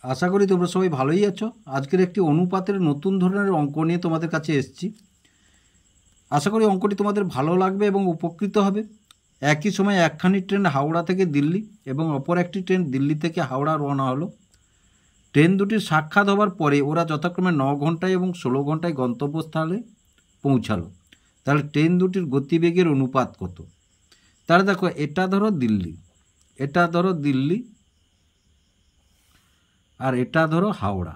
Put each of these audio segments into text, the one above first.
আশা করি তোমরা সবাই ভালোই আছো। আজকের একটি অনুপাতের নতুন ধরনের অঙ্ক নিয়ে তোমাদের কাছে এসেছি। আশা করি অঙ্কটি তোমাদের ভালো লাগবে এবং উপকৃত হবে। একই সময় একখানি ট্রেন হাওড়া থেকে দিল্লি এবং অপর একটি ট্রেন দিল্লি থেকে হাওড়া রওনা হলো। ট্রেন দুটির সাক্ষাৎ হবার পরে ওরা যথাক্রমে 9 ঘন্টায় এবং 16 ঘন্টায় গন্তব্যস্থলে পৌঁছালো। তাহলে ট্রেন দুটির গতিবেগের অনুপাত কত? তাহলে দেখো, এটা ধরো দিল্লি, আর এটা ধরো হাওড়া।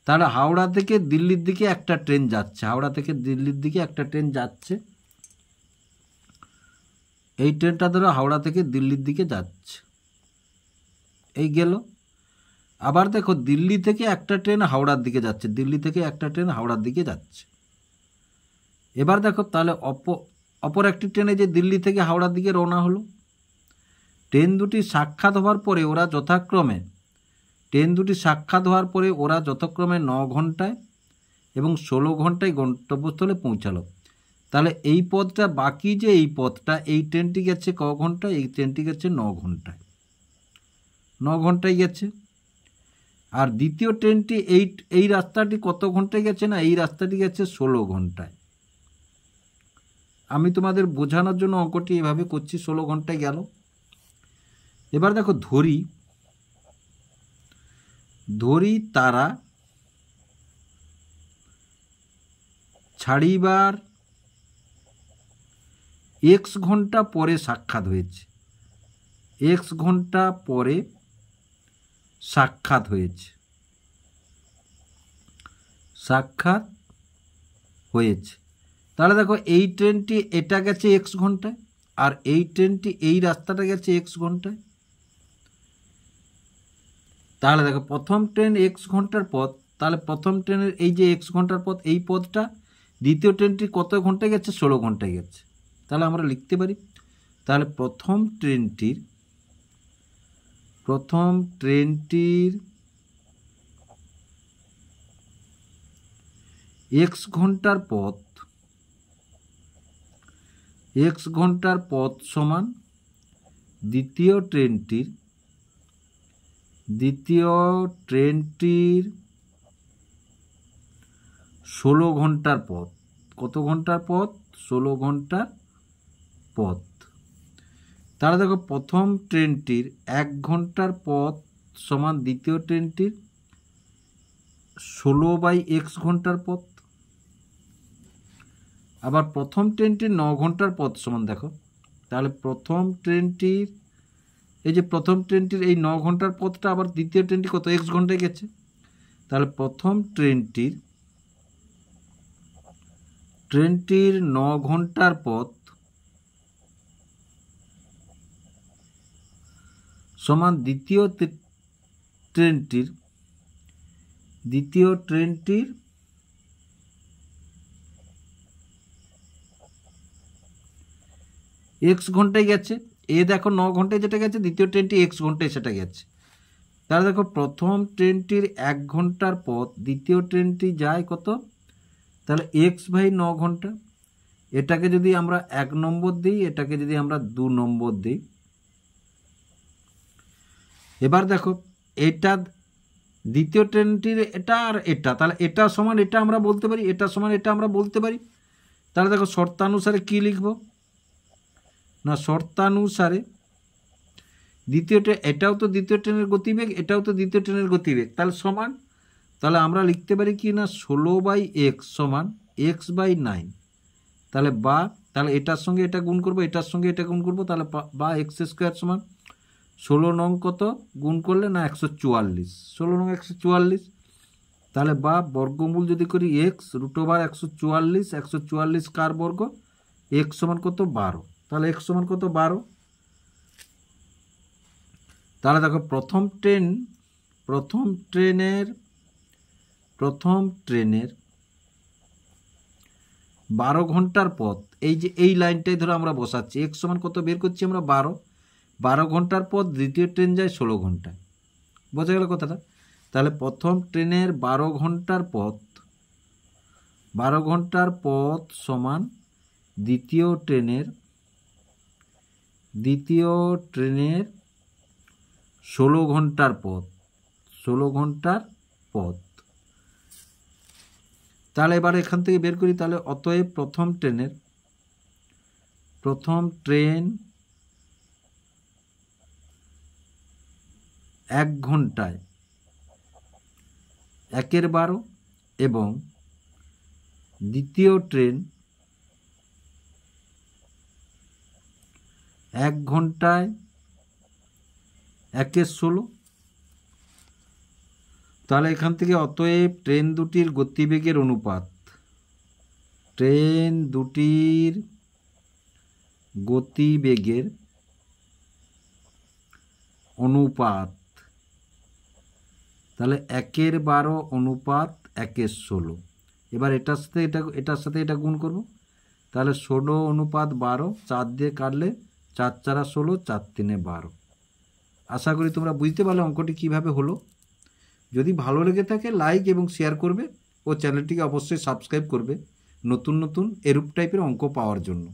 তাহলে হাওড়া থেকে দিল্লির দিকে একটা ট্রেন যাচ্ছে, এই ট্রেনটা ধরো হাওড়া থেকে দিল্লির দিকে যাচ্ছে, এই গেল। আবার দেখো, দিল্লি থেকে একটা ট্রেন হাওড়ার দিকে যাচ্ছে, এবার দেখো, তাহলে অপর একটি ট্রেনে যে দিল্লি থেকে হাওড়ার দিকে রওনা হলো। ট্রেন দুটি সাক্ষাৎ হওয়ার পরে ওরা যথাক্রমে 9 ঘন্টায় এবং 16 ঘন্টায় গন্তব্যস্থলে পৌঁছালো। তাহলে এই পথটা বাকি, যে এই পথটা, এই ট্রেনটি গেছে ক ঘন্টায়? এই ট্রেনটি গেছে 9 ঘন্টায় গেছে। আর দ্বিতীয় ট্রেনটি এই রাস্তাটি কত ঘন্টায় গেছে? না, এই রাস্তাটি গেছে 16 ঘন্টায়। আমি তোমাদের বোঝানোর জন্য অঙ্কটি এভাবে করছি, 16 ঘন্টায় গেল। এবার দেখো, ধরি তারা ছাড়িবার x ঘন্টা পরে সাক্ষাৎ হয়েছে, তাহলে দেখো, এই ট্রেনটি এটা গেছে x ঘন্টায়, আর এই ট্রেনটি এই রাস্তাটা গেছে x ঘন্টায়। তাহলে দেখো, প্রথম ট্রেন x ঘন্টার পথ, তাহলে প্রথম ট্রেনের এই যে x ঘন্টার পথ, এই পথটা দ্বিতীয় ট্রেনটি কত ঘন্টায় গেছে? 16 ঘন্টায় গেছে। তাহলে আমরা লিখতে পারি, তাহলে প্রথম ট্রেনটির x ঘন্টার পথ সমান দ্বিতীয় ট্রেনটির 16 ঘন্টার পথ। কত ঘন্টার পথ? 16 ঘন্টার পথ। তাহলে দেখো, প্রথম ট্রেনটির 1 ঘন্টার পথ সমান দ্বিতীয় ট্রেনটির 16/x ঘন্টার পথ। আবার প্রথম ট্রেনটির 9 ঘন্টার পথ সমান, দেখো, তাহলে প্রথম ট্রেনটির এই 9 ঘন্টার পথটা আবার দ্বিতীয় ট্রেনটি কত x ঘন্টায় গেছে। তাহলে প্রথম ট্রেনটির 9 ঘন্টার পথ সমান দ্বিতীয় ট্রেনটির x ঘন্টায় গেছে। দেখো, 9 ঘন্টায় যেটা গেছে, দ্বিতীয় ট্রেনটি x ঘন্টায় সেটা গেছে। তাহলে দেখো, প্রথম ট্রেনটির 1 ঘন্টার পথ, দ্বিতীয় ট্রেনটি যায় কত? তাহলে x/9 ঘন্টা। এটাকে যদি আমরা 1 নম্বর দিই, এটাকে যদি আমরা 2 নম্বর দিই, এবার দেখো, এটা দ্বিতীয় ট্রেনটির এটা আর এটা, তাহলে এটা সমান এটা আমরা বলতে পারি, তাহলে দেখো, শর্তানুসারে কি লিখব? না, শর্তানুসারে এটাও তো দ্বিতীয় ট্রেনের গতিবেগ, তাহলে সমান, তাহলে আমরা লিখতে পারি কি না, 16/x সমান x/9। তাহলে এটার সঙ্গে এটা গুণ করবো, তাহলে বা x² সমান 16 নং কত গুণ করলে? না, 144। 16 নং 144। তাহলে বা বর্গমূল যদি করি x √144 কার বর্গ? x সমান কত? 12। তাহলে x সমান কত? 12। তাহলে দেখো, প্রথম ট্রেনের 12 ঘন্টার পথ, এই লাইনটাই ধরো আমরা বসাচ্ছি। x সমান কত বের করছি আমরা? 12 ঘন্টার পথ, দ্বিতীয় ট্রেন যায় 16 ঘন্টায়। বোঝা গেল কথাটা? তাহলে প্রথম ট্রেনের 12 ঘন্টার পথ সমান দ্বিতীয় ট্রেনের 16 ঘন্টার পথ, 16 ঘন্টার পথ। তাহলে এবার এখান থেকে বের করি। তাহলে অতএব প্রথম ট্রেন 1 ঘন্টায় 1/12 এবং দ্বিতীয় ট্রেন 1 ঘন্টায় 1/16। তাহলে এখান থেকে অতএব ট্রেন দুটির গতিবেগের অনুপাত, ট্রেন দুটির গতিবেগের অনুপাত, তাহলে 1/12 অনুপাত 1/16। এবার এটার সাথে এটা গুণ করব। তাহলে 16 অনুপাত 12, 4 দিয়ে কাটলে 4 4 16, 4 3 12। আশা করি তোমরা বুঝতে পারলে অঙ্কটি কিভাবে হলো। যদি ভালো লেগে থাকে লাইক এবং শেয়ার করবে ও চ্যানেলটিকে অবশ্যই সাবস্ক্রাইব করবে নতুন নতুন এরূপ টাইপের অঙ্ক পাওয়ার জন্য।